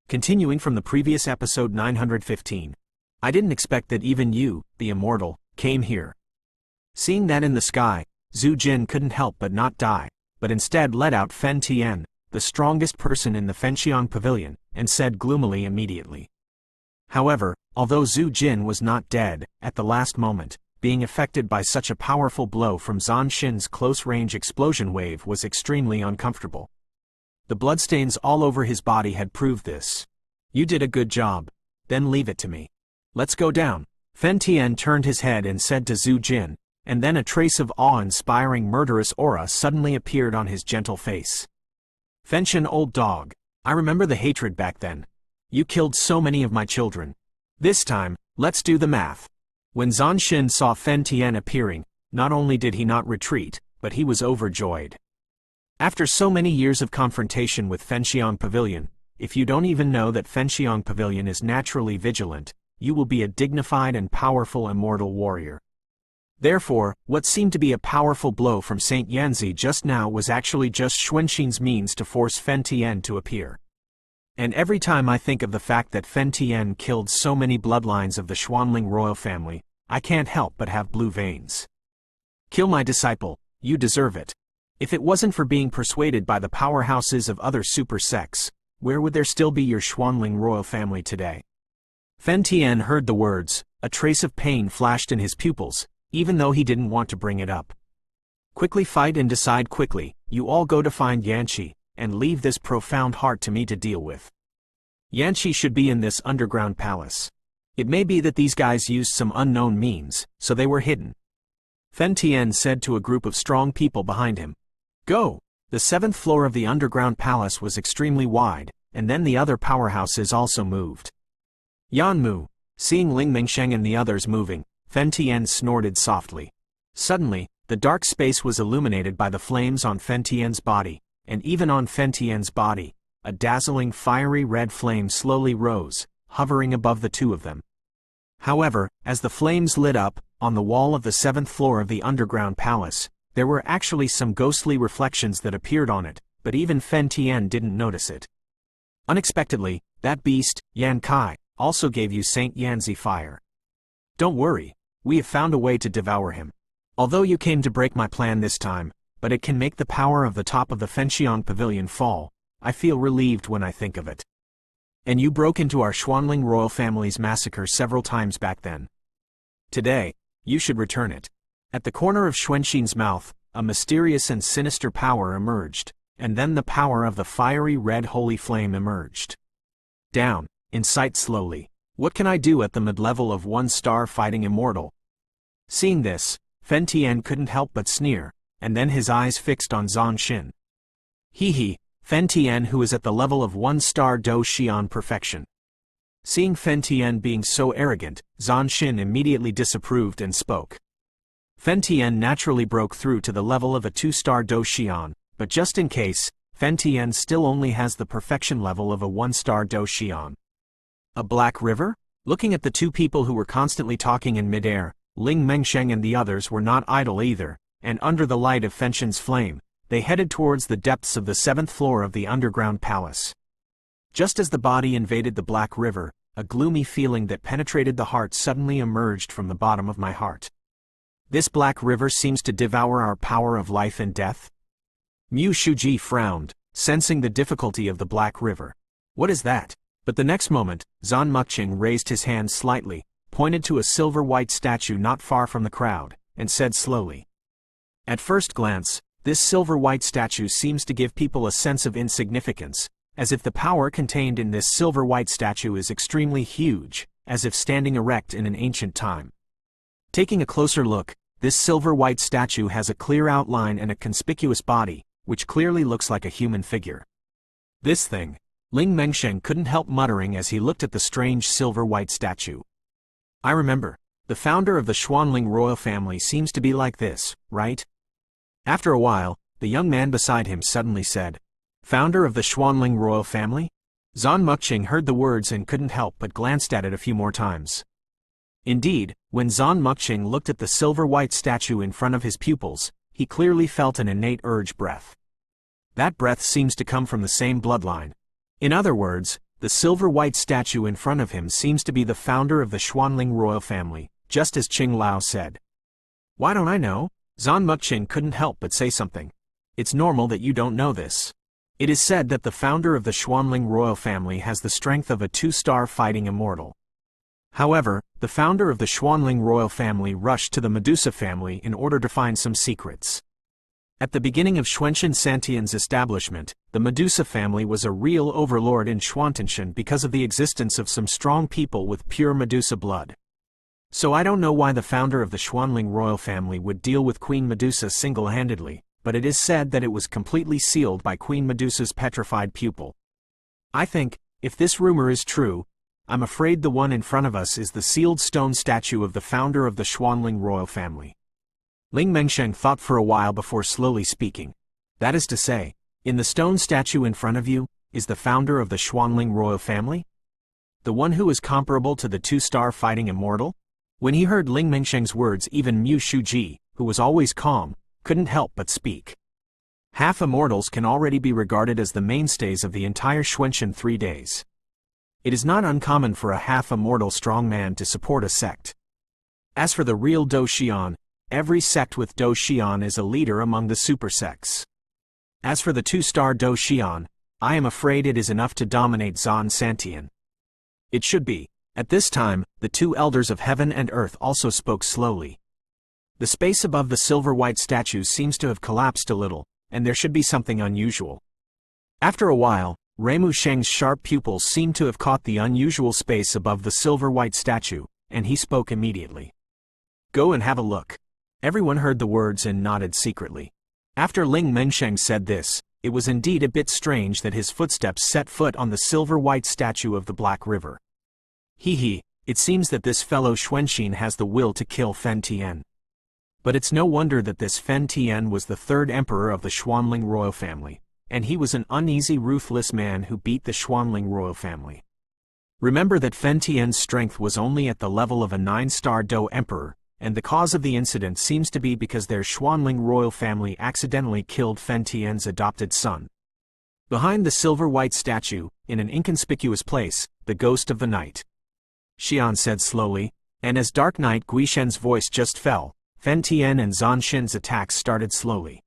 Continuing from the previous episode 915. I didn't expect that even you, the immortal, came here. Seeing that in the sky, Zhu Jin couldn't help but not die, but instead let out Fen Tian, the strongest person in the Fenxiang pavilion, and said gloomily immediately. However, although Zhu Jin was not dead, at the last moment, being affected by such a powerful blow from Xuanxin's close-range explosion wave was extremely uncomfortable. The bloodstains all over his body had proved this. You did a good job. Then leave it to me. Let's go down. Fen Tian turned his head and said to Zhu Jin, and then a trace of awe-inspiring murderous aura suddenly appeared on his gentle face. Fenxian, old dog. I remember the hatred back then. You killed so many of my children. This time, let's do the math. When Xuanxin saw Fen Tian appearing, not only did he not retreat, but he was overjoyed. After so many years of confrontation with Fenxiang Pavilion, if you don't even know that Fenxiang Pavilion is naturally vigilant, you will be a dignified and powerful immortal warrior. Therefore, what seemed to be a powerful blow from Saint Yanzi just now was actually just Xuanxin's means to force Fen Tian to appear. And every time I think of the fact that Fen Tian killed so many bloodlines of the Xuanling royal family, I can't help but have blue veins. Kill my disciple, you deserve it. If it wasn't for being persuaded by the powerhouses of other super sects, where would there still be your Xuanling royal family today? Fen Tian heard the words, a trace of pain flashed in his pupils, even though he didn't want to bring it up. Quickly fight and decide quickly, you all go to find Yanqi, and leave this profound heart to me to deal with. Yanqi should be in this underground palace. It may be that these guys used some unknown means, so they were hidden. Fen Tian said to a group of strong people behind him. Go! The 7th floor of the underground palace was extremely wide, and then the other powerhouses also moved. Yanmu, seeing Ling Mingsheng and the others moving, Fen Tian snorted softly. Suddenly, the dark space was illuminated by the flames on Fen Tian's body, and even on Fen Tian's body, a dazzling fiery red flame slowly rose, hovering above the two of them. However, as the flames lit up, on the wall of the 7th floor of the underground palace, there were actually some ghostly reflections that appeared on it, but even Fen Tian didn't notice it. Unexpectedly, that beast, Yan Kai, also gave you Saint Yanzi fire. Don't worry, we have found a way to devour him. Although you came to break my plan this time, but it can make the power of the top of the Fenxiang Pavilion fall, I feel relieved when I think of it. And you broke into our Xuanling royal family's massacre several times back then. Today, you should return it. At the corner of Xuanxin's mouth, a mysterious and sinister power emerged, and then the power of the fiery red holy flame emerged. Down, in sight slowly. What can I do at the mid-level of 1-star fighting immortal? Seeing this, Fen Tian couldn't help but sneer, and then his eyes fixed on Xuanxin. Hee, Fen Tian who is at the level of 1-star Do Xian perfection. Seeing Fen Tian being so arrogant, Xuanxin immediately disapproved and spoke. Fen Tian naturally broke through to the level of a 2-star Do Xian, but just in case, Fen Tian still only has the perfection level of a 1-star Do Xian. A black river? Looking at the two people who were constantly talking in midair, Ling Mengsheng and the others were not idle either, and under the light of Fenxian's flame, they headed towards the depths of the 7th floor of the underground palace. Just as the body invaded the black river, a gloomy feeling that penetrated the heart suddenly emerged from the bottom of my heart. This black river seems to devour our power of life and death? Mu Shuji frowned, sensing the difficulty of the black river. What is that? But the next moment, Zan Muqing raised his hand slightly, pointed to a silver-white statue not far from the crowd, and said slowly. At first glance, this silver-white statue seems to give people a sense of insignificance, as if the power contained in this silver-white statue is extremely huge, as if standing erect in an ancient time. Taking a closer look, this silver-white statue has a clear outline and a conspicuous body, which clearly looks like a human figure. This thing, Ling Mengsheng couldn't help muttering as he looked at the strange silver-white statue. I remember, the founder of the Xuanling royal family seems to be like this, right? After a while, the young man beside him suddenly said, Founder of the Xuanling royal family? Zan Muqing heard the words and couldn't help but glanced at it a few more times. Indeed, when Zan Muqing looked at the silver-white statue in front of his pupils, he clearly felt an innate urge breath. That breath seems to come from the same bloodline. In other words, The silver-white statue in front of him seems to be the founder of the Xuanling royal family, just as Qing Lao said. Why don't I know? Zan Muqin couldn't help but say something. It's normal that you don't know this. It is said that the founder of the Xuanling royal family has the strength of a 2-star fighting immortal. However, the founder of the Xuanling royal family rushed to the Medusa family in order to find some secrets. At the beginning of Xuanxin Santian's establishment, the Medusa family was a real overlord in Xuantianshan because of the existence of some strong people with pure Medusa blood. So I don't know why the founder of the Xuanling royal family would deal with Queen Medusa single-handedly, but it is said that it was completely sealed by Queen Medusa's petrified pupil. I think, if this rumor is true, I'm afraid the one in front of us is the sealed stone statue of the founder of the Xuanling royal family. Ling Mengsheng thought for a while before slowly speaking. That is to say, in the stone statue in front of you, is the founder of the Xuanling royal family? The one who is comparable to the 2-star fighting immortal? When he heard Ling Mengsheng's words, even Mu Shuji, who was always calm, couldn't help but speak. Half-immortals can already be regarded as the mainstays of the entire Xuanxin 3 days. It is not uncommon for a half-immortal strong man to support a sect. As for the real Do Xian, every sect with Do Xian is a leader among the super sects. As for the 2-star Do Xian, I am afraid it is enough to dominate Zan Santian. It should be. At this time, the 2 elders of heaven and earth also spoke slowly. The space above the silver-white statue seems to have collapsed a little, and there should be something unusual. After a while, Reimu Sheng's sharp pupils seemed to have caught the unusual space above the silver-white statue, and he spoke immediately. Go and have a look. Everyone heard the words and nodded secretly. After Ling Mengsheng said this, it was indeed a bit strange that his footsteps set foot on the silver-white statue of the Black River. It seems that this fellow Xuanxin has the will to kill Fen Tian. But it's no wonder that this Fen Tian was the 3rd emperor of the Xuanling royal family, and he was an uneasy, ruthless man who beat the Xuanling royal family. Remember that Fen Tian's strength was only at the level of a 9-star Do emperor, and the cause of the incident seems to be because their Xuanling royal family accidentally killed Fen Tian's adopted son. Behind the silver-white statue, in an inconspicuous place, the ghost of the night. Xian said slowly, and as Dark Knight Guishen's voice just fell, Fen Tian and Zan Xin's attacks started slowly.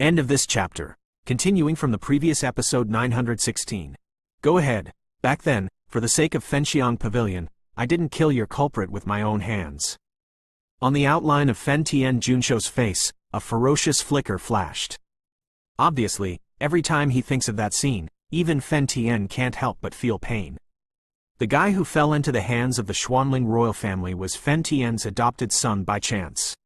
End of this chapter. Continuing from the previous episode 916. Go ahead. Back then, for the sake of Fenxiang Pavilion, I didn't kill your culprit with my own hands. On the outline of Fen Tian Junsho's face, a ferocious flicker flashed. Obviously, every time he thinks of that scene, even Fen Tian can't help but feel pain. The guy who fell into the hands of the Xuanling royal family was Fen Tian's adopted son by chance.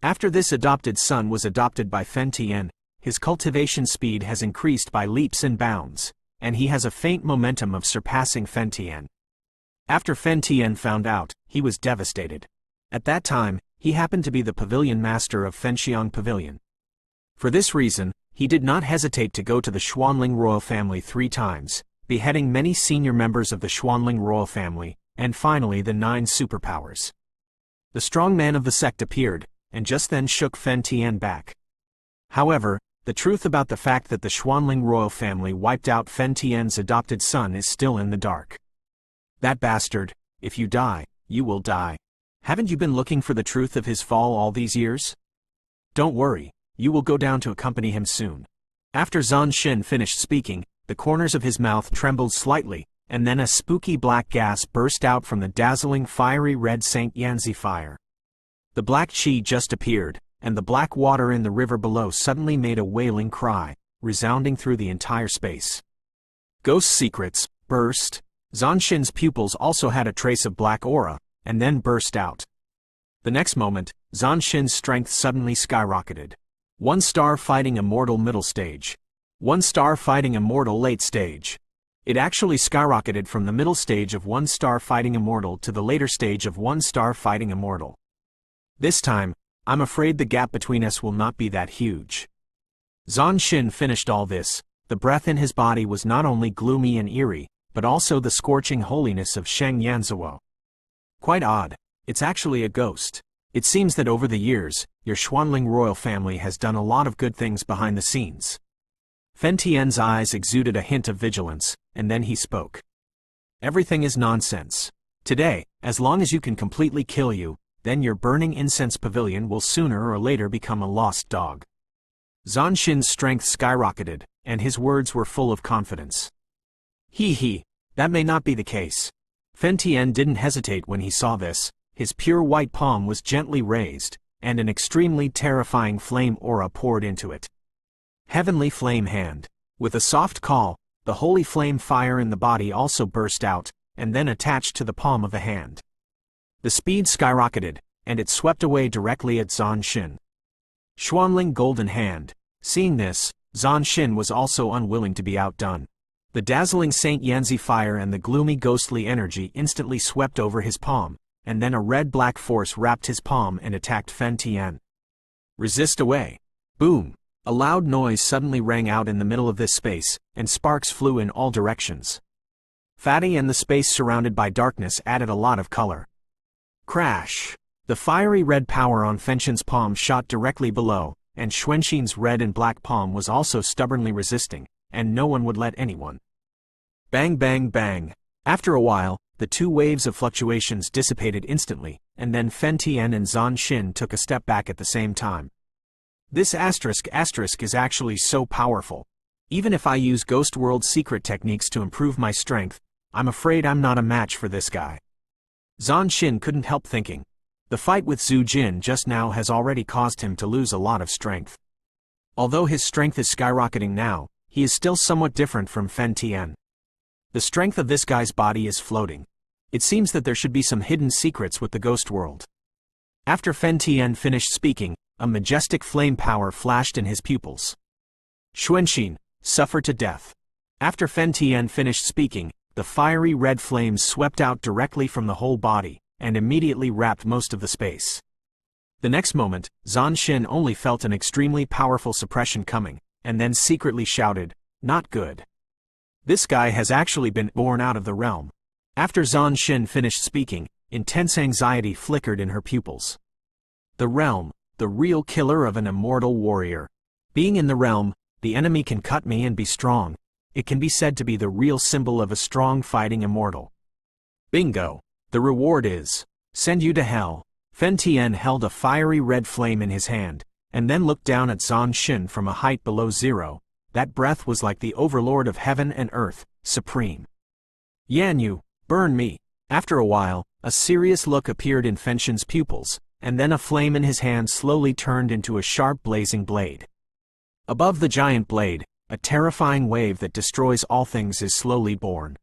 After this adopted son was adopted by Fen Tian, his cultivation speed has increased by leaps and bounds, and he has a faint momentum of surpassing Fen Tian. After Fen Tian found out, he was devastated. At that time, he happened to be the pavilion master of Fenxiang Pavilion. For this reason, he did not hesitate to go to the Xuanling royal family 3 times, beheading many senior members of the Xuanling royal family, and finally the 9 superpowers. The strong man of the sect appeared, and just then shook Fen Tian back. However, the truth about the fact that the Xuanling royal family wiped out Fen Tian's adopted son is still in the dark. That bastard, if you die, you will die. Haven't you been looking for the truth of his fall all these years? Don't worry, you will go down to accompany him soon. After Zan Xin finished speaking, the corners of his mouth trembled slightly, and then a spooky black gas burst out from the dazzling fiery red St. Yanzi fire. The black chi just appeared, and the black water in the river below suddenly made a wailing cry, resounding through the entire space. Ghost secrets, burst. Zan Xin's pupils also had a trace of black aura, and then burst out. The next moment, Zan Xin's strength suddenly skyrocketed. 1-star fighting immortal middle stage. 1-star fighting immortal late stage. It actually skyrocketed from the middle stage of 1-star fighting immortal to the later stage of 1-star fighting immortal. This time, I'm afraid the gap between us will not be that huge. Zan Xin finished all this. The breath in his body was not only gloomy and eerie, but also the scorching holiness of Sheng Yanzuo. Quite odd. It's actually a ghost. It seems that over the years, your Xuanling royal family has done a lot of good things behind the scenes. Fen Tian's eyes exuded a hint of vigilance, and then he spoke. Everything is nonsense. Today, as long as you can completely kill you, then your burning incense pavilion will sooner or later become a lost dog. Xuanxin's strength skyrocketed, and his words were full of confidence. He, that may not be the case. Fen Tian didn't hesitate when he saw this. His pure white palm was gently raised, and an extremely terrifying flame aura poured into it. Heavenly Flame Hand. With a soft call, the holy flame fire in the body also burst out, and then attached to the palm of the hand. The speed skyrocketed, and it swept away directly at Xuanxin. Xuanling Golden Hand. Seeing this, Xuanxin was also unwilling to be outdone. The dazzling Saint Yanzi fire and the gloomy ghostly energy instantly swept over his palm, and then a red-black force wrapped his palm and attacked Fen Tian. Resist away. Boom! A loud noise suddenly rang out in the middle of this space, and sparks flew in all directions. Fatty and the space surrounded by darkness added a lot of color. Crash! The fiery red power on Fenxian's palm shot directly below, and Xuanxin's red and black palm was also stubbornly resisting, and no one would let anyone. Bang bang bang! After a while, the two waves of fluctuations dissipated instantly, and then Fen Tian and Xuanxin took a step back at the same time. This asterisk is actually so powerful. Even if I use Ghost World secret techniques to improve my strength, I'm afraid I'm not a match for this guy. Xuanxin couldn't help thinking. The fight with Zhu Jin just now has already caused him to lose a lot of strength. Although his strength is skyrocketing now, he is still somewhat different from Fen Tian. The strength of this guy's body is floating. It seems that there should be some hidden secrets with the Ghost World. After Fen Tian finished speaking, a majestic flame power flashed in his pupils. Xuanxin, suffer to death. After Fen Tian finished speaking, the fiery red flames swept out directly from the whole body, and immediately wrapped most of the space. The next moment, Xuanxin only felt an extremely powerful suppression coming, and then secretly shouted, "Not good. This guy has actually been born out of the realm." After Xuanxin finished speaking, intense anxiety flickered in her pupils. The realm, the real killer of an immortal warrior. Being in the realm, the enemy can cut me and be strong. It can be said to be the real symbol of a strong fighting immortal. Bingo! The reward is, send you to hell. Fen Tian held a fiery red flame in his hand, and then looked down at Xuanxin from a height below zero. That breath was like the overlord of heaven and earth, supreme. Yan Yu, burn me. After a while, a serious look appeared in Fenxian's pupils, and then a flame in his hand slowly turned into a sharp blazing blade. Above the giant blade, a terrifying wave that destroys all things is slowly born.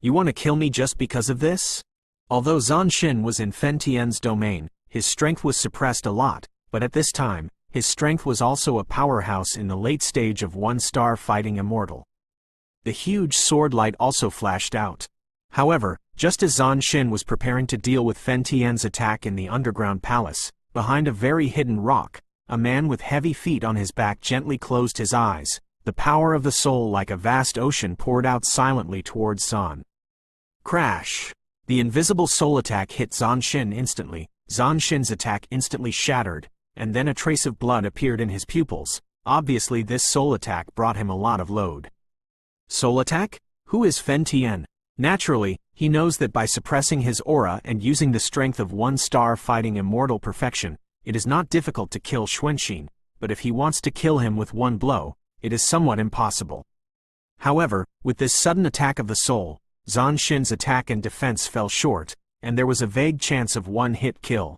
You want to kill me just because of this? Although Xuanxin was in Fen Tian's domain, his strength was suppressed a lot, but at this time, his strength was also a powerhouse in the late stage of one-star fighting immortal. The huge sword light also flashed out. However, just as Xuanxin was preparing to deal with Fen Tian's attack in the underground palace, behind a very hidden rock, a man with heavy feet on his back gently closed his eyes. The power of the soul like a vast ocean poured out silently towards Xuan. Crash! The invisible soul attack hit Xuanxin instantly. Xuanxin's attack instantly shattered, and then a trace of blood appeared in his pupils. Obviously this soul attack brought him a lot of load. Soul attack? Who is Fen Tian? Naturally, he knows that by suppressing his aura and using the strength of one-star fighting immortal perfection, it is not difficult to kill Xuanxin, but if he wants to kill him with one blow, it is somewhat impossible. However, with this sudden attack of the soul, Xuanxin's attack and defense fell short, and there was a vague chance of one-hit kill.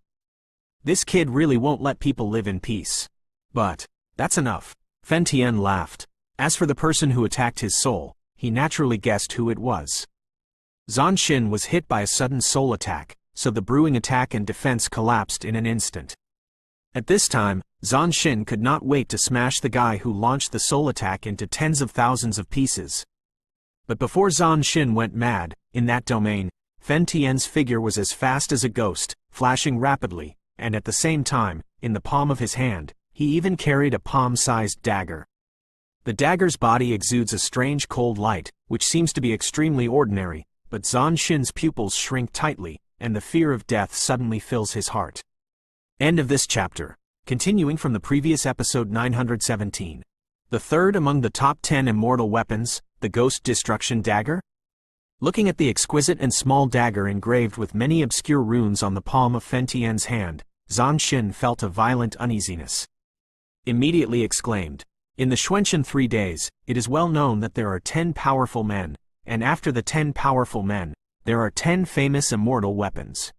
This kid really won't let people live in peace. But that's enough. Fen Tian laughed. As for the person who attacked his soul, he naturally guessed who it was. Xuanxin was hit by a sudden soul attack, so the brewing attack and defense collapsed in an instant. At this time, Xuanxin could not wait to smash the guy who launched the soul attack into tens of thousands of pieces. But before Xuanxin went mad, in that domain, Fen Tian's figure was as fast as a ghost, flashing rapidly, and at the same time, in the palm of his hand, he even carried a palm-sized dagger. The dagger's body exudes a strange cold light, which seems to be extremely ordinary, but Xuanxin's pupils shrink tightly, and the fear of death suddenly fills his heart. End of this chapter. Continuing from the previous episode 917. The third among the top 10 immortal weapons, the Ghost Destruction Dagger? Looking at the exquisite and small dagger engraved with many obscure runes on the palm of Fen Tian's hand, Xuanxin felt a violent uneasiness. Immediately exclaimed, "In the Xuanxin 3 days, it is well known that there are 10 powerful men, and after the 10 powerful men, there are 10 famous immortal weapons.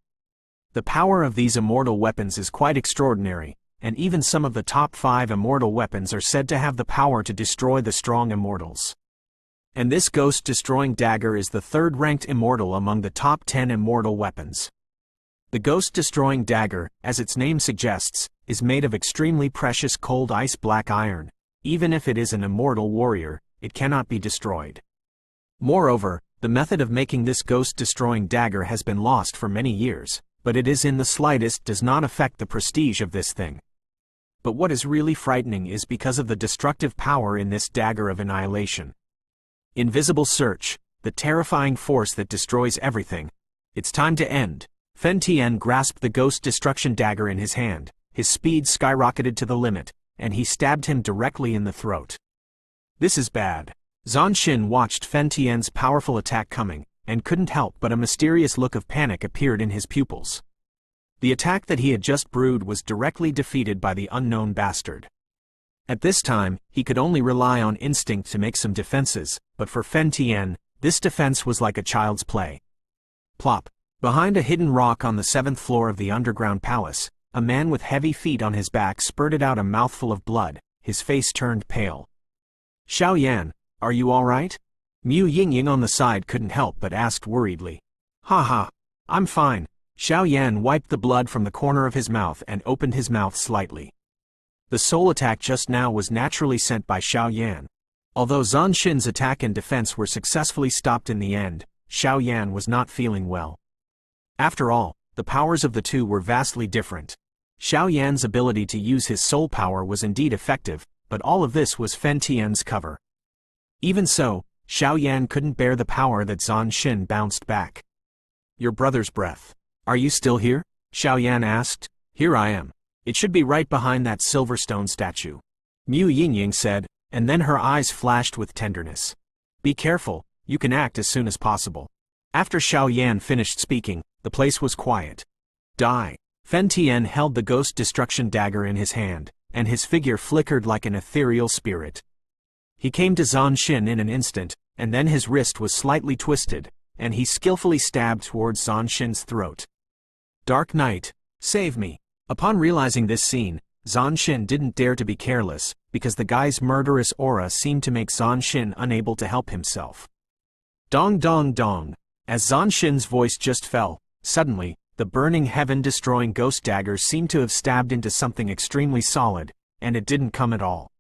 The power of these immortal weapons is quite extraordinary, and even some of the top 5 immortal weapons are said to have the power to destroy the strong immortals. And this ghost-destroying dagger is the 3rd-ranked immortal among the top 10 immortal weapons. The ghost-destroying dagger, as its name suggests, is made of extremely precious cold ice black iron. Even if it is an immortal warrior, it cannot be destroyed. Moreover, the method of making this ghost-destroying dagger has been lost for many years, but it is in the slightest does not affect the prestige of this thing. But what is really frightening is because of the destructive power in this dagger of annihilation. Invisible search, the terrifying force that destroys everything. It's time to end." Fen Tian grasped the ghost destruction dagger in his hand, his speed skyrocketed to the limit, and he stabbed him directly in the throat. "This is bad." Xuanxin watched Fen Tian's powerful attack coming, and couldn't help but a mysterious look of panic appeared in his pupils. The attack that he had just brewed was directly defeated by the unknown bastard. At this time, he could only rely on instinct to make some defenses, but for Fen Tian, this defense was like a child's play. Plop! Behind a hidden rock on the 7th floor of the underground palace, a man with heavy feet on his back spurted out a mouthful of blood, his face turned pale. "Xiaoyan, are you all right?" Mu Yingying on the side couldn't help but asked worriedly. "Ha, I'm fine." Xiaoyan wiped the blood from the corner of his mouth and opened his mouth slightly. The soul attack just now was naturally sent by Xiaoyan. Although Xuanxin's attack and defense were successfully stopped in the end, Xiaoyan was not feeling well. After all, the powers of the two were vastly different. Xiaoyan's ability to use his soul power was indeed effective, but all of this was Fen Tian's cover. Even so, Xiaoyan couldn't bear the power that Xuanxin bounced back. "Your brother's breath. Are you still here?" Xiaoyan asked. "Here I am. It should be right behind that silver stone statue," Mu Yingying said, and then her eyes flashed with tenderness. "Be careful, you can act as soon as possible." After Xiaoyan finished speaking, the place was quiet. Die. Fen Tian held the ghost destruction dagger in his hand, and his figure flickered like an ethereal spirit. He came to Xuanxin in an instant, and then his wrist was slightly twisted, and he skillfully stabbed towards Xuanxin's throat. "Dark Knight, save me." Upon realizing this scene, Xuanxin didn't dare to be careless, because the guy's murderous aura seemed to make Xuanxin unable to help himself. Dong dong dong. As Xuanxin's voice just fell, suddenly, the burning heaven-destroying ghost dagger seemed to have stabbed into something extremely solid, and it didn't come at all.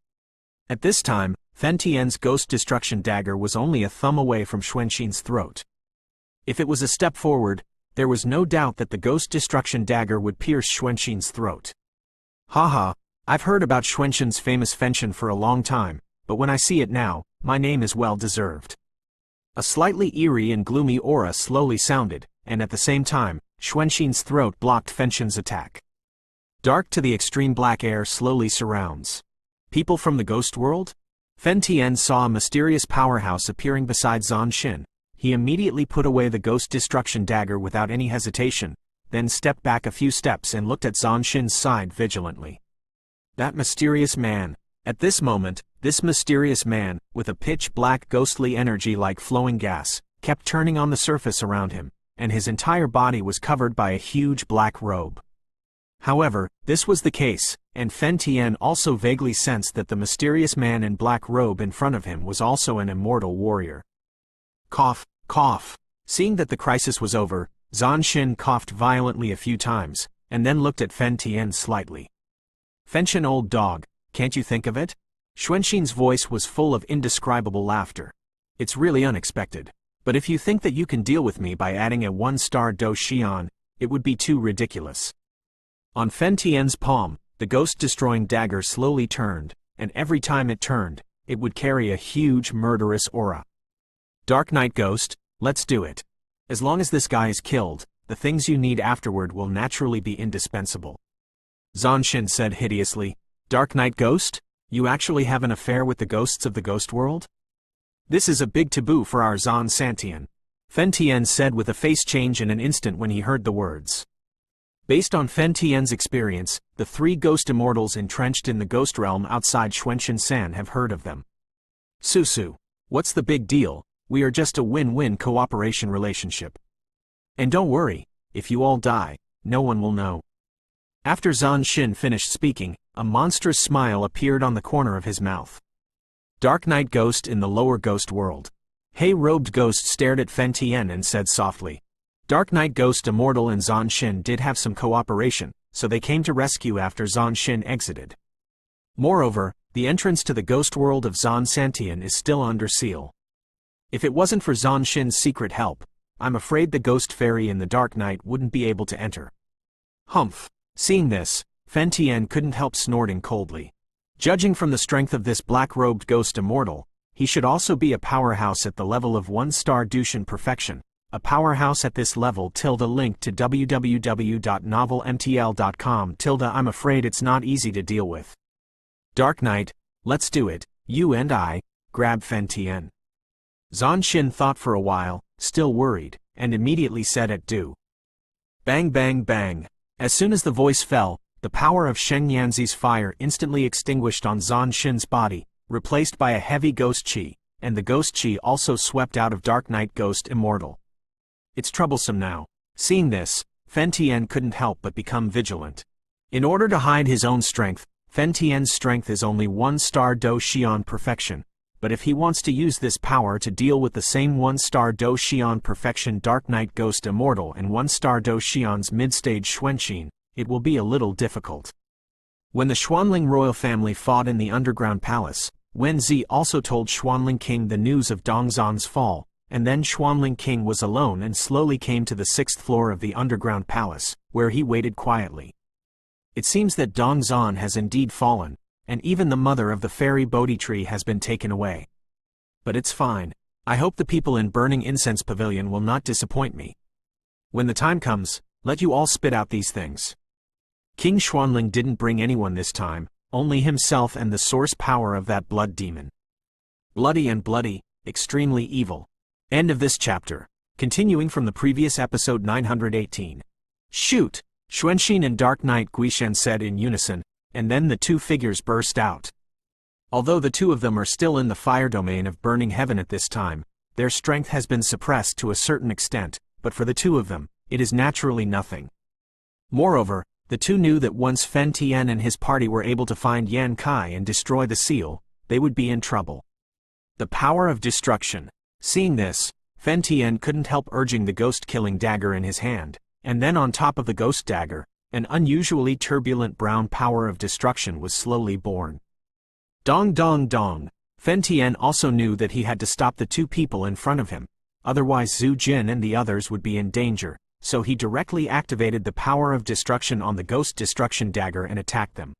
At this time, Fen Tian's ghost destruction dagger was only a thumb away from Xuanxin's throat. If it was a step forward, there was no doubt that the ghost destruction dagger would pierce Xuanxin's throat. Haha, I've heard about Xuanxin's famous Fenshin for a long time, but when I see it now, my name is well deserved. A slightly eerie and gloomy aura slowly sounded, and at the same time, Xuanxin's throat blocked Fenshin's attack. Dark to the extreme black air slowly surrounds. People from the ghost world? Fen Tian saw a mysterious powerhouse appearing beside Xuanxin. He immediately put away the ghost destruction dagger without any hesitation, then stepped back a few steps and looked at Xuanxin's side vigilantly. That mysterious man. At this moment, this mysterious man, with a pitch-black ghostly energy like flowing gas, kept turning on the surface around him, and his entire body was covered by a huge black robe. However, this was the case, and Fen Tian also vaguely sensed that the mysterious man in black robe in front of him was also an immortal warrior. Cough, cough. Seeing that the crisis was over, Xuanxin coughed violently a few times, and then looked at Fen Tian slightly. "Fenshin, old dog, can't you think of it?" Xuanxin's voice was full of indescribable laughter. "It's really unexpected. But if you think that you can deal with me by adding a 1-star Do Xian, it would be too ridiculous." On Fen Tian's palm, the ghost-destroying dagger slowly turned, and every time it turned, it would carry a huge murderous aura. "Dark Knight Ghost, let's do it. As long as this guy is killed, the things you need afterward will naturally be indispensable." Xuanxin said hideously. "Dark Knight Ghost? You actually have an affair with the ghosts of the ghost world?" This is a big taboo for our Xuanxin, Fen Tian said with a face change in an instant when he heard the words. Based on Fen Tian's experience, the 3 ghost immortals entrenched in the ghost realm outside Xuanxin have heard of them. Susu, what's the big deal? We are just a win-win cooperation relationship. And don't worry, if you all die, no one will know. After Xuanxin finished speaking, a monstrous smile appeared on the corner of his mouth. Dark Knight Ghost in the lower ghost world. Hay-robed Ghost stared at Fen Tian and said softly. Dark Knight Ghost Immortal and Xuanxin did have some cooperation, so they came to rescue after Xuanxin exited. Moreover, the entrance to the ghost world of Xuanxin is still under seal. If it wasn't for Xuanxin's secret help, I'm afraid the ghost fairy in the Dark Knight wouldn't be able to enter. Humph. Seeing this, Fen Tian couldn't help snorting coldly. Judging from the strength of this black-robed ghost immortal, he should also be a powerhouse at the level of 1-star Dushan perfection. A powerhouse at this level / link to www.novelmtl.com / I'm afraid it's not easy to deal with. Dark Knight, let's do it, you and I, grabbed Fen Tian. Xuanxin thought for a while, still worried, and immediately said at do. Bang bang bang. As soon as the voice fell, the power of Sheng Yanzi's fire instantly extinguished on Xuanxin's body, replaced by a heavy ghost chi, and the ghost chi also swept out of Dark Knight Ghost Immortal. It's troublesome now. Seeing this, Fen Tian couldn't help but become vigilant. In order to hide his own strength, Fen Tian's strength is only 1-star Do Xian perfection, but if he wants to use this power to deal with the same 1-star Do Xian perfection Dark Knight Ghost Immortal and 1-star Do Xian's mid-stage Xuanxin, it will be a little difficult. When the Xuanling royal family fought in the underground palace, Wen Zi also told Xuanling King the news of Dongzhan's fall, and then Xuanling King was alone and slowly came to the 6th floor of the underground palace, where he waited quietly. It seems that Dongzhan has indeed fallen, and even the mother of the fairy Bodhi tree has been taken away. But it's fine. I hope the people in Burning Incense Pavilion will not disappoint me. When the time comes, let you all spit out these things. King Xuanling didn't bring anyone this time, only himself and the source power of that blood demon. Bloody and bloody, extremely evil. End of this chapter. Continuing from the previous episode 918. Shoot! Xuanxin and Dark Knight Guishan said in unison, and then the 2 figures burst out. Although the 2 of them are still in the fire domain of Burning Heaven at this time, their strength has been suppressed to a certain extent, but for the 2 of them, it is naturally nothing. Moreover, the 2 knew that once Fen Tian and his party were able to find Yan Kai and destroy the seal, they would be in trouble. The power of destruction. Seeing this, Fen Tian couldn't help urging the ghost-killing dagger in his hand, and then on top of the ghost dagger, an unusually turbulent brown power of destruction was slowly born. Dong dong dong. Fen Tian also knew that he had to stop the 2 people in front of him, otherwise Zhu Jin and the others would be in danger, so he directly activated the power of destruction on the ghost destruction dagger and attacked them.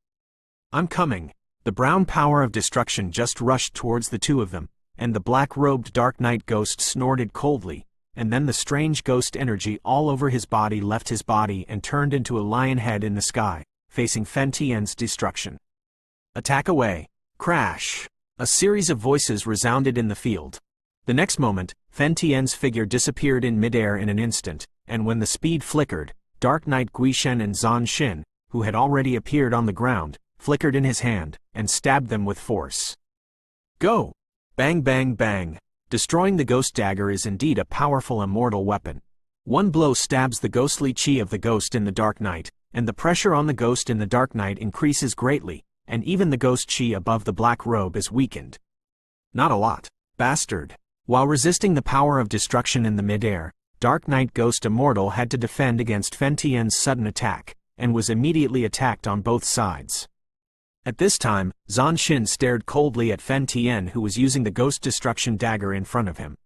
I'm coming. The brown power of destruction just rushed towards the 2 of them, and the black-robed Dark Knight Ghost snorted coldly, and then the strange ghost energy all over his body left his body and turned into a lion head in the sky, facing Fen Tian's destruction. Attack away. Crash. A series of voices resounded in the field. The next moment, Fen Tian's figure disappeared in midair in an instant, and when the speed flickered, Dark Knight Guishan and Xuanxin, who had already appeared on the ground, flickered in his hand, and stabbed them with force. Go! Bang bang bang. Destroying the ghost dagger is indeed a powerful immortal weapon. One blow stabs the ghostly chi of the ghost in the Dark Knight, and the pressure on the ghost in the Dark Knight increases greatly, and even the ghost chi above the black robe is weakened. Not a lot. Bastard. While resisting the power of destruction in the midair, Dark Knight Ghost Immortal had to defend against Fen Tian's sudden attack, and was immediately attacked on both sides. At this time, Xuanxin stared coldly at Fen Tian, who was using the ghost destruction dagger in front of him.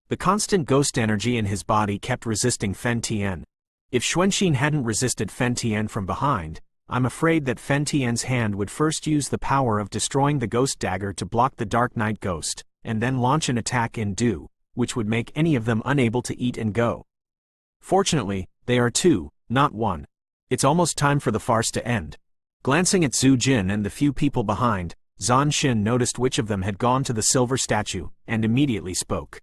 The constant ghost energy in his body kept resisting Fen Tian. If Xuanxin hadn't resisted Fen Tian from behind, I'm afraid that Fen Tian's hand would first use the power of destroying the ghost dagger to block the Dark Knight Ghost, and then launch an attack in do, which would make any of them unable to eat and go. Fortunately, they are 2, not 1. It's almost time for the farce to end. Glancing at Zhu Jin and the few people behind, Xuanxin noticed which of them had gone to the silver statue, and immediately spoke.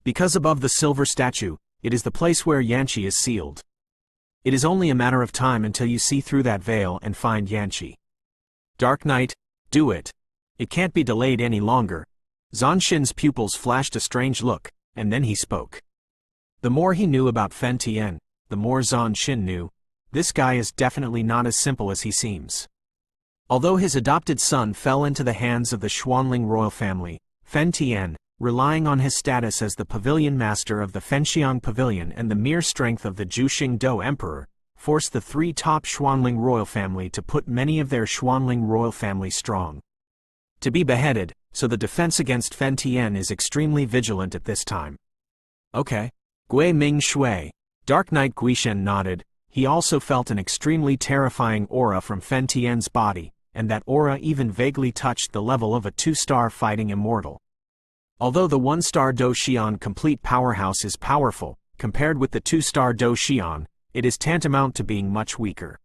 Because above the silver statue, it is the place where Yanqi is sealed. It is only a matter of time until you see through that veil and find Yanqi. Dark Knight, do it. It can't be delayed any longer. Xuanxin's pupils flashed a strange look, and then he spoke. The more he knew about Fen Tian, the more Xuanxin knew. This guy is definitely not as simple as he seems. Although his adopted son fell into the hands of the Xuanling royal family, Fen Tian, relying on his status as the pavilion master of the Fenxiang Pavilion and the mere strength of the Juxing Do Emperor, forced the three top Xuanling royal family to put many of their Xuanling royal family strong to be beheaded, so the defense against Fen Tian is extremely vigilant at this time. Okay. Gui Ming Shui. Dark Knight Guishen nodded. He also felt an extremely terrifying aura from Fen Tian's body, and that aura even vaguely touched the level of a 2-star fighting immortal. Although the 1-star Do Xian complete powerhouse is powerful, compared with the 2-star Do Xian, it is tantamount to being much weaker.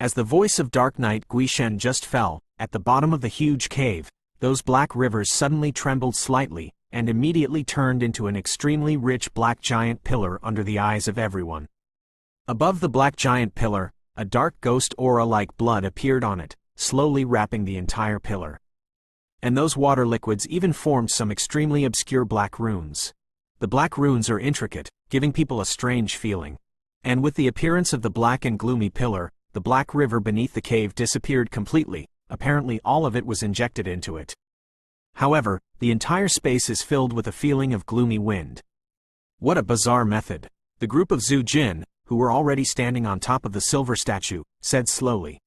As the voice of Dark Knight Guishen just fell, at the bottom of the huge cave, those black rivers suddenly trembled slightly, and immediately turned into an extremely rich black giant pillar under the eyes of everyone. Above the black giant pillar, a dark ghost aura like blood appeared on it, slowly wrapping the entire pillar. And those water liquids even formed some extremely obscure black runes. The black runes are intricate, giving people a strange feeling. And with the appearance of the black and gloomy pillar, the black river beneath the cave disappeared completely. Apparently all of it was injected into it. However, the entire space is filled with a feeling of gloomy wind. What a bizarre method. The group of Zhu Jin, who were already standing on top of the silver statue, said slowly.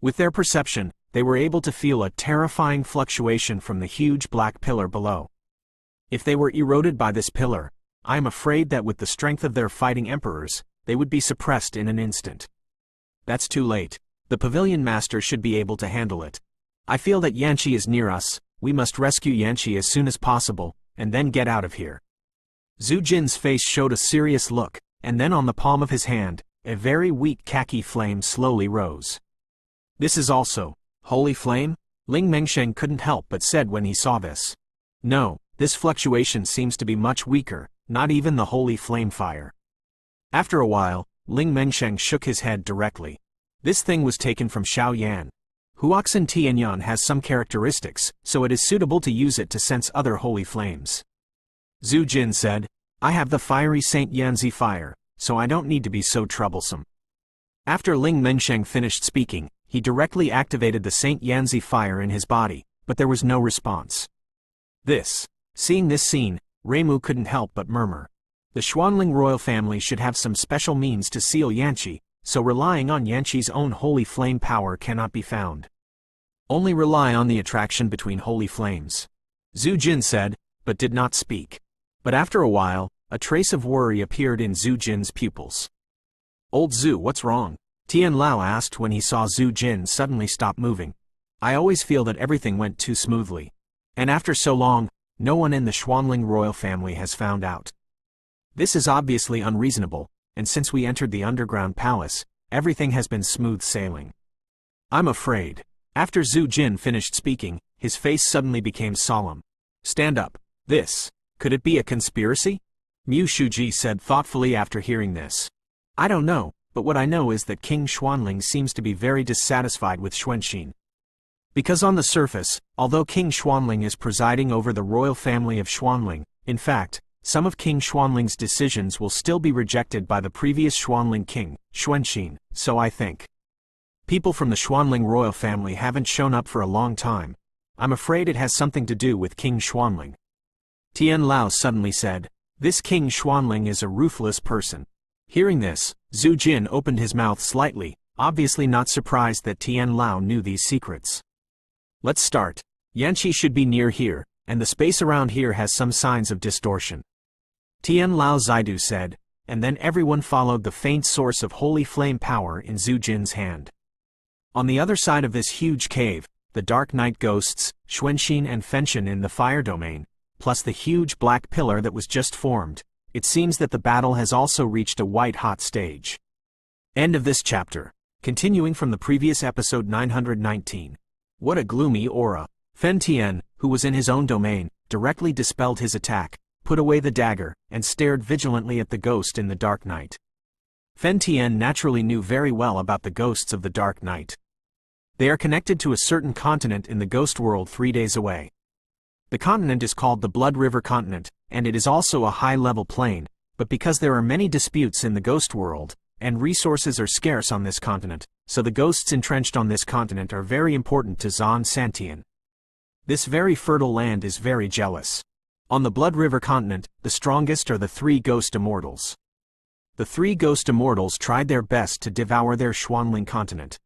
With their perception, they were able to feel a terrifying fluctuation from the huge black pillar below. If they were eroded by this pillar, I am afraid that with the strength of their fighting emperors, they would be suppressed in an instant. That's too late. The pavilion master should be able to handle it. I feel that Yanqi is near us. We must rescue Yanqi as soon as possible, and then get out of here. Zhu Jin's face showed a serious look, and then on the palm of his hand, a very weak khaki flame slowly rose. This is also holy flame? Ling Mengsheng couldn't help but said when he saw this. No, this fluctuation seems to be much weaker, not even the holy flame fire. After a while, Ling Mengsheng shook his head directly. This thing was taken from Xiaoyan. Huoxin Tianyan has some characteristics, so it is suitable to use it to sense other holy flames. Zhu Jin said, I have the fiery Saint Yanzi fire, so I don't need to be so troublesome. After Ling Mengsheng finished speaking, he directly activated the Saint Yanzi fire in his body, but there was no response. Seeing this scene, Reimu couldn't help but murmur. The Xuanling royal family should have some special means to seal Yanqi, so relying on Yanqi's own holy flame power cannot be found. Only rely on the attraction between holy flames. Zhu Jin said, but did not speak. But after a while, a trace of worry appeared in Zhu Jin's pupils. Old Zhu, what's wrong? Tian Lao asked when he saw Zhu Jin suddenly stop moving. I always feel that everything went too smoothly. And after so long, no one in the Xuanling royal family has found out. This is obviously unreasonable, and since we entered the underground palace, everything has been smooth sailing. I'm afraid. After Zhu Jin finished speaking, his face suddenly became solemn. Stand up. Could it be a conspiracy? Mu Shuji said thoughtfully after hearing this. I don't know, but what I know is that King Xuanling seems to be very dissatisfied with Xuanxin. Because on the surface, although King Xuanling is presiding over the royal family of Xuanling, in fact, some of King Xuanling's decisions will still be rejected by the previous Xuanling king, Xuanxin, so I think. People from the Xuanling royal family haven't shown up for a long time. I'm afraid it has something to do with King Xuanling. Tian Lao suddenly said, This King Xuanling is a ruthless person. Hearing this, Zhu Jin opened his mouth slightly, obviously not surprised that Tian Lao knew these secrets. Let's start. Yanqi should be near here, and the space around here has some signs of distortion. Tian Lao Zaidu said, and then everyone followed the faint source of holy flame power in Zhu Jin's hand. On the other side of this huge cave, the Dark Knight ghosts, Xuanxin and Fenxian in the fire domain, plus the huge black pillar that was just formed, it seems that the battle has also reached a white-hot stage. End of this chapter. Continuing from the previous episode 919. What a gloomy aura. Fen Tian, who was in his own domain, directly dispelled his attack, put away the dagger, and stared vigilantly at the ghost in the dark night. Fen Tian naturally knew very well about the ghosts of the dark night. They are connected to a certain continent in the ghost world 3 days away. The continent is called the Blood River Continent, and it is also a high-level plain, but because there are many disputes in the ghost world, and resources are scarce on this continent, so the ghosts entrenched on this continent are very important to Xuanling. This very fertile land is very jealous. On the Blood River Continent, the strongest are the 3 ghost immortals. The 3 ghost immortals tried their best to devour their Xuanling continent.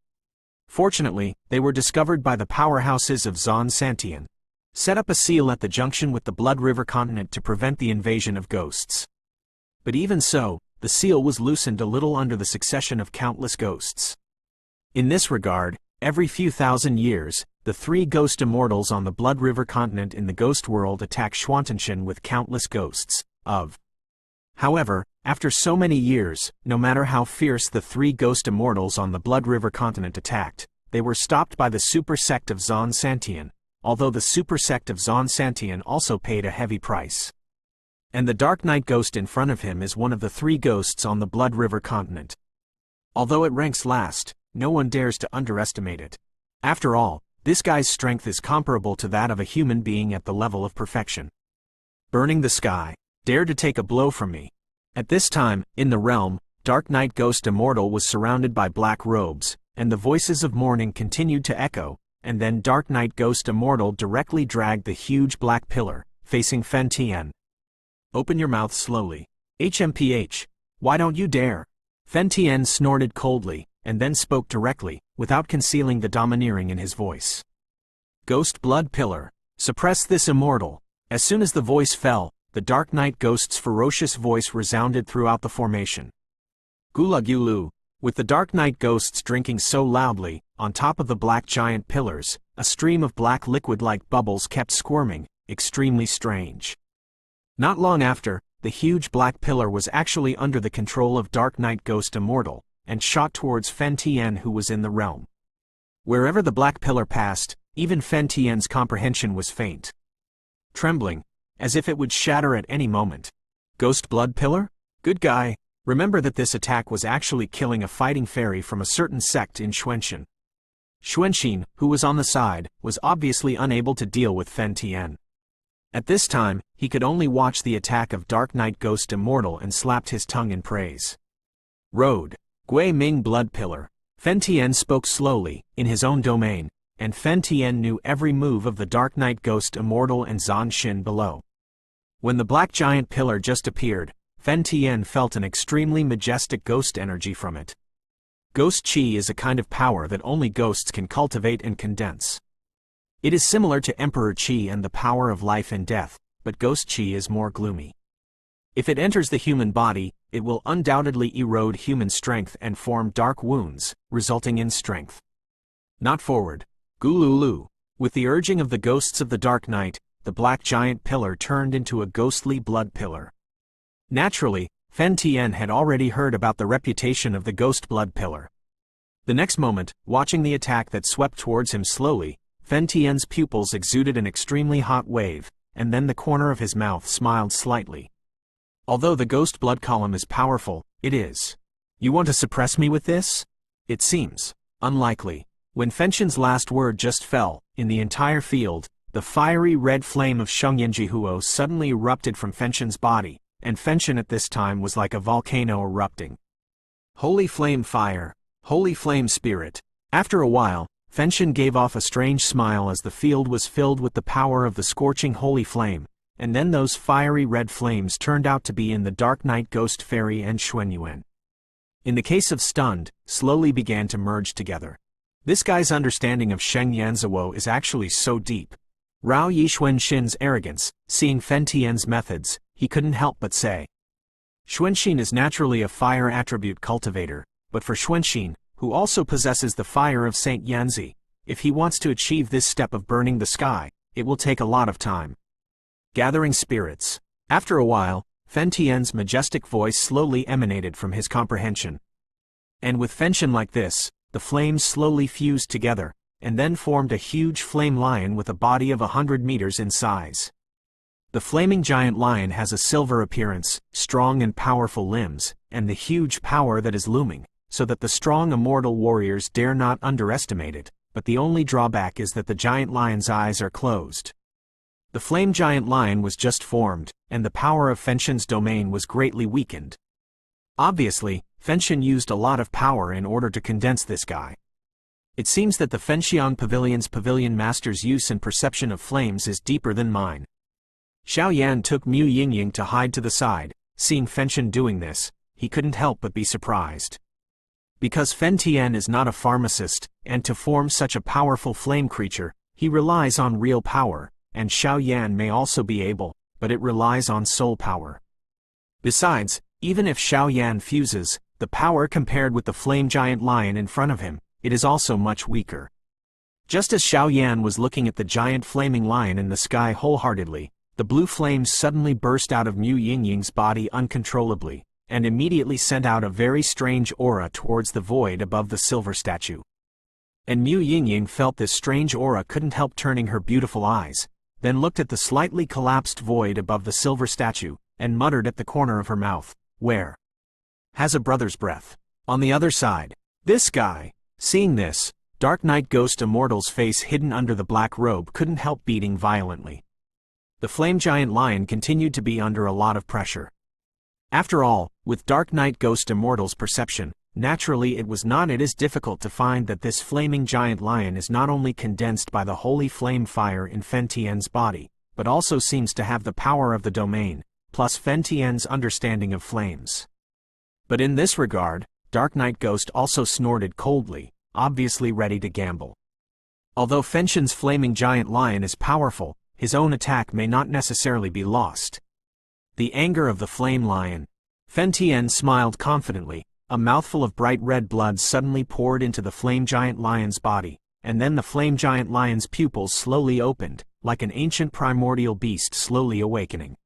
Fortunately, they were discovered by the powerhouses of Xuanling. Set up a seal at the junction with the Blood River Continent to prevent the invasion of ghosts. But even so, the seal was loosened a little under the succession of countless ghosts. In this regard, every few thousand years, the 3 ghost immortals on the Blood River Continent in the ghost world attack Xuanling with countless ghosts. However, after so many years, no matter how fierce the 3 ghost immortals on the Blood River Continent attacked, they were stopped by the super sect of Xuanling, although the super sect of Xuanling also paid a heavy price. And the Dark Knight ghost in front of him is one of the 3 ghosts on the Blood River Continent. Although it ranks last, no one dares to underestimate it. After all, this guy's strength is comparable to that of a human being at the level of perfection. Burning the sky, dare to take a blow from me. At this time, in the realm, Dark Knight Ghost Immortal was surrounded by black robes, and the voices of mourning continued to echo, and then Dark Knight Ghost Immortal directly dragged the huge black pillar, facing Fen Tian. Open your mouth slowly. HMPH, why don't you dare? Fen Tian snorted coldly, and then spoke directly, without concealing the domineering in his voice. Ghost Blood Pillar, suppress this immortal. As soon as the voice fell, the Dark Knight Ghost's ferocious voice resounded throughout the formation. Gulagulu, with the Dark Knight Ghosts drinking so loudly, on top of the black giant pillars, a stream of black liquid-like bubbles kept squirming, extremely strange. Not long after, the huge black pillar was actually under the control of Dark Knight Ghost Immortal, and shot towards Fen Tian, who was in the realm. Wherever the black pillar passed, even Fen Tian's comprehension was faint. Trembling, as if it would shatter at any moment. Ghost Blood Pillar? Good guy. Remember that this attack was actually killing a fighting fairy from a certain sect in Xuanxin. Xuanxin, who was on the side, was obviously unable to deal with Fen Tian. At this time, he could only watch the attack of Dark Knight Ghost Immortal and slapped his tongue in praise. Road. Gui Ming Blood Pillar. Fen Tian spoke slowly, in his own domain, and Fen Tian knew every move of the Dark Knight Ghost Immortal and Xuanxin below. When the black giant pillar just appeared, Fen Tian felt an extremely majestic ghost energy from it. Ghost Qi is a kind of power that only ghosts can cultivate and condense. It is similar to Emperor Qi and the power of life and death, but Ghost Qi is more gloomy. If it enters the human body, it will undoubtedly erode human strength and form dark wounds, resulting in strength. Not forward. Gululu. With the urging of the ghosts of the Dark Knight, the black giant pillar turned into a ghostly blood pillar. Naturally, Fen Tian had already heard about the reputation of the ghost blood pillar. The next moment, watching the attack that swept towards him slowly, Fen Tian's pupils exuded an extremely hot wave, and then the corner of his mouth smiled slightly. Although the ghost blood column is powerful, it is. You want to suppress me with this? It seems unlikely. When Fenxian's last word just fell, in the entire field, the fiery red flame of Shengyanjihuo suddenly erupted from Fenxian's body, and Fenxian at this time was like a volcano erupting. Holy flame fire, holy flame spirit. After a while, Fenxian gave off a strange smile as the field was filled with the power of the scorching holy flame, and then those fiery red flames turned out to be in the Dark Knight Ghost Fairy and Xuanyuan. In the case of stunned, slowly began to merge together. This guy's understanding of Sheng Yanzuo is actually so deep. Rao Yixuanxin's arrogance, seeing Fen Tian's methods, he couldn't help but say. Xuanxin is naturally a fire attribute cultivator, but for Xuanxin, who also possesses the fire of Saint Yanzi, if he wants to achieve this step of burning the sky, it will take a lot of time. Gathering spirits. After a while, Fen Tian's majestic voice slowly emanated from his comprehension. And with Fenxian like this, the flames slowly fused together, and then formed a huge flame lion with a body of 100 meters in size. The flaming giant lion has a silver appearance, strong and powerful limbs, and the huge power that is looming, so that the strong immortal warriors dare not underestimate it, but the only drawback is that the giant lion's eyes are closed. The flame giant lion was just formed, and the power of Fenxian's domain was greatly weakened. Obviously, Fenxian used a lot of power in order to condense this guy. It seems that the Fenxiang Pavilion's pavilion master's use and perception of flames is deeper than mine. Xiao Yan took Mu Yingying to hide to the side. Seeing Fenxian doing this, he couldn't help but be surprised. Because Fen Tian is not a pharmacist, and to form such a powerful flame creature, he relies on real power, and Xiao Yan may also be able, but it relies on soul power. Besides, even if Xiao Yan fuses, the power compared with the flame giant lion in front of him, it is also much weaker. Just as Xiao Yan was looking at the giant flaming lion in the sky wholeheartedly, the blue flames suddenly burst out of Mu Yingying's body uncontrollably, and immediately sent out a very strange aura towards the void above the silver statue. And Mu Yingying felt this strange aura couldn't help turning her beautiful eyes, then looked at the slightly collapsed void above the silver statue, and muttered at the corner of her mouth, "Where? Has a brother's breath." On the other side, this guy, seeing this, Dark Knight Ghost Immortal's face hidden under the black robe couldn't help beating violently. The flame giant lion continued to be under a lot of pressure. After all, with Dark Knight Ghost Immortal's perception, naturally it is difficult to find that this flaming giant lion is not only condensed by the holy flame fire in Fen Tian's body, but also seems to have the power of the domain, plus Fen Tian's understanding of flames. But in this regard, Dark Knight Ghost also snorted coldly, obviously ready to gamble. Although Fenxian's flaming giant lion is powerful, his own attack may not necessarily be lost. The anger of the flame lion. Fen Tian smiled confidently. A mouthful of bright red blood suddenly poured into the flame giant lion's body, and then the flame giant lion's pupils slowly opened, like an ancient primordial beast slowly awakening.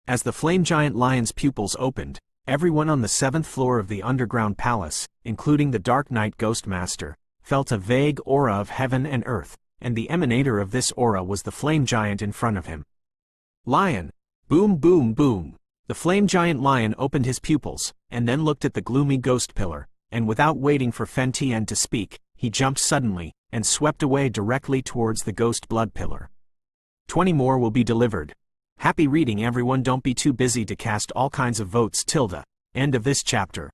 As the flame giant lion's pupils opened, everyone on the 7th floor of the underground palace, including the Dark Knight Ghost Master, felt a vague aura of heaven and earth, and the emanator of this aura was the flame giant in front of him. Lion! Boom boom boom! The flame giant lion opened his pupils, and then looked at the gloomy ghost pillar, and without waiting for Fen Tian to speak, he jumped suddenly, and swept away directly towards the ghost blood pillar. 20 more will be delivered. Happy reading everyone, don't be too busy to cast all kinds of votes. End of this chapter.